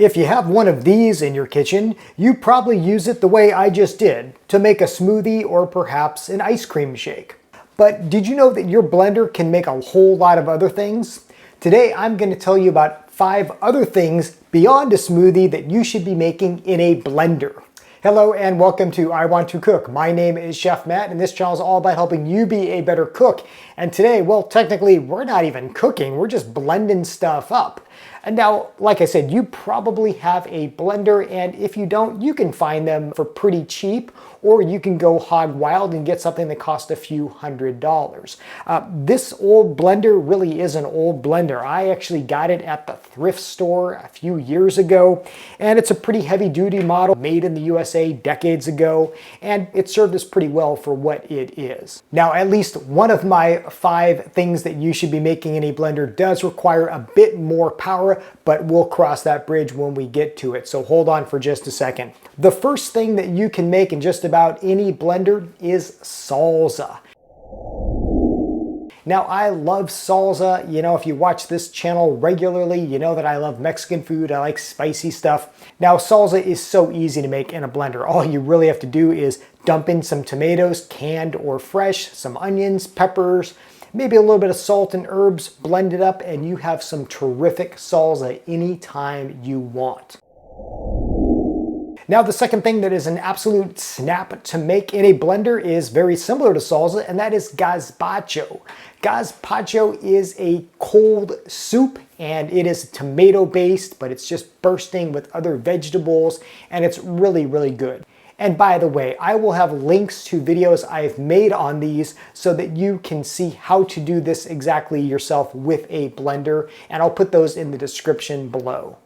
If you have one of these in your kitchen, you probably use it the way I just did, to make a smoothie or perhaps an ice cream shake. But did you know that your blender can make a whole lot of other things? Today I'm going to tell you about 5 other things beyond a smoothie that you should be making in a blender. Hello and welcome to I Want to Cook. My name is Chef Matt and this channel is all about helping you be a better cook. And today, well, technically we're not even cooking, we're just blending stuff up. And now, like I said, you probably have a blender, and if you don't, you can find them for pretty cheap, or you can go hog wild and get something that costs a few $100s. This old blender really is an old blender. I actually got it at the thrift store a few years ago, and it's a pretty heavy-duty model made in the USA decades ago, and it served us pretty well for what it is. Now, at least one of my 5 things that you should be making in a blender does require a bit more power, but we'll cross that bridge when we get to it, so hold on for just a second. The first thing that you can make in just about any blender is salsa. Now, I love salsa. You know, if you watch this channel regularly, you know that I love Mexican food. I like spicy stuff. Now, salsa is so easy to make in a blender. All you really have to do is dump in some tomatoes, canned or fresh, some onions, peppers, maybe a little bit of salt and herbs, blend it up, and you have some terrific salsa anytime you want. Now, the second thing that is an absolute snap to make in a blender is very similar to salsa, and that is gazpacho. Gazpacho is a cold soup, and it is tomato based, but it's just bursting with other vegetables, and it's really, really good. And by the way, I will have links to videos I've made on these so that you can see how to do this exactly yourself with a blender, and I'll put those in the description below.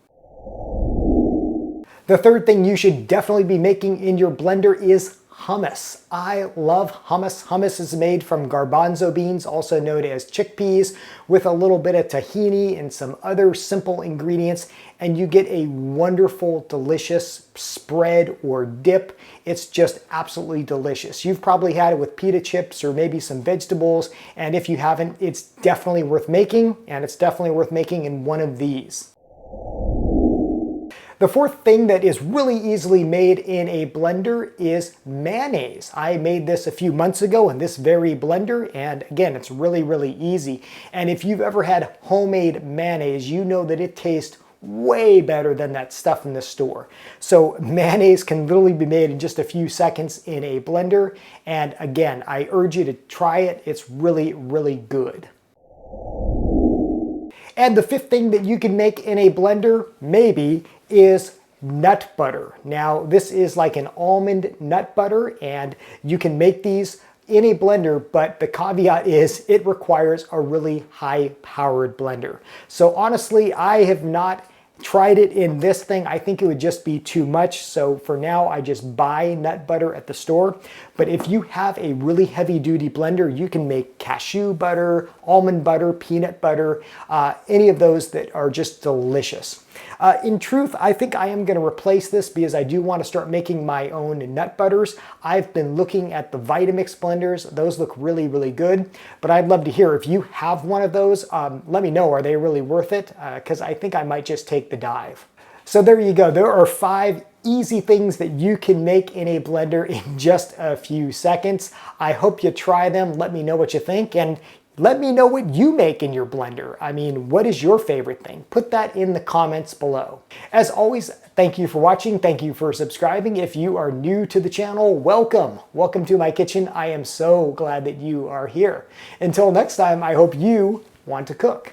The third thing you should definitely be making in your blender is hummus. I love hummus. Hummus is made from garbanzo beans, also known as chickpeas, with a little bit of tahini and some other simple ingredients, and you get a wonderful, delicious spread or dip. It's just absolutely delicious. You've probably had it with pita chips or maybe some vegetables, and if you haven't, it's definitely worth making, and it's definitely worth making in one of these. The fourth thing that is really easily made in a blender is mayonnaise. I made this a few months ago in this very blender, and again, it's really, really easy. And if you've ever had homemade mayonnaise, you know that it tastes way better than that stuff in the store. So mayonnaise can literally be made in just a few seconds in a blender. And again, I urge you to try it. It's really, really good. And the fifth thing that you can make in a blender, maybe, is nut butter. Now, this is like an almond nut butter, and you can make these in a blender, but the caveat is it requires a really high-powered blender. So honestly, I have not tried it in this thing. I think it would just be too much. So for now, I just buy nut butter at the store. But if you have a really heavy duty blender, you can make cashew butter, almond butter, peanut butter, any of those that are just delicious. In truth, I think I am going to replace this because I do want to start making my own nut butters. I've been looking at the Vitamix blenders. Those look really, really good. But I'd love to hear if you have one of those. Let me know, are they really worth it? Because I think I might just take the dive. So there you go. There are 5 easy things that you can make in a blender in just a few seconds. I hope you try them. Let me know what you think, and let me know what you make in your blender. I mean, what is your favorite thing? Put that in the comments below. As always, thank you for watching. Thank you for subscribing. If you are new to the channel, welcome. Welcome to my kitchen. I am so glad that you are here. Until next time, I hope you want to cook.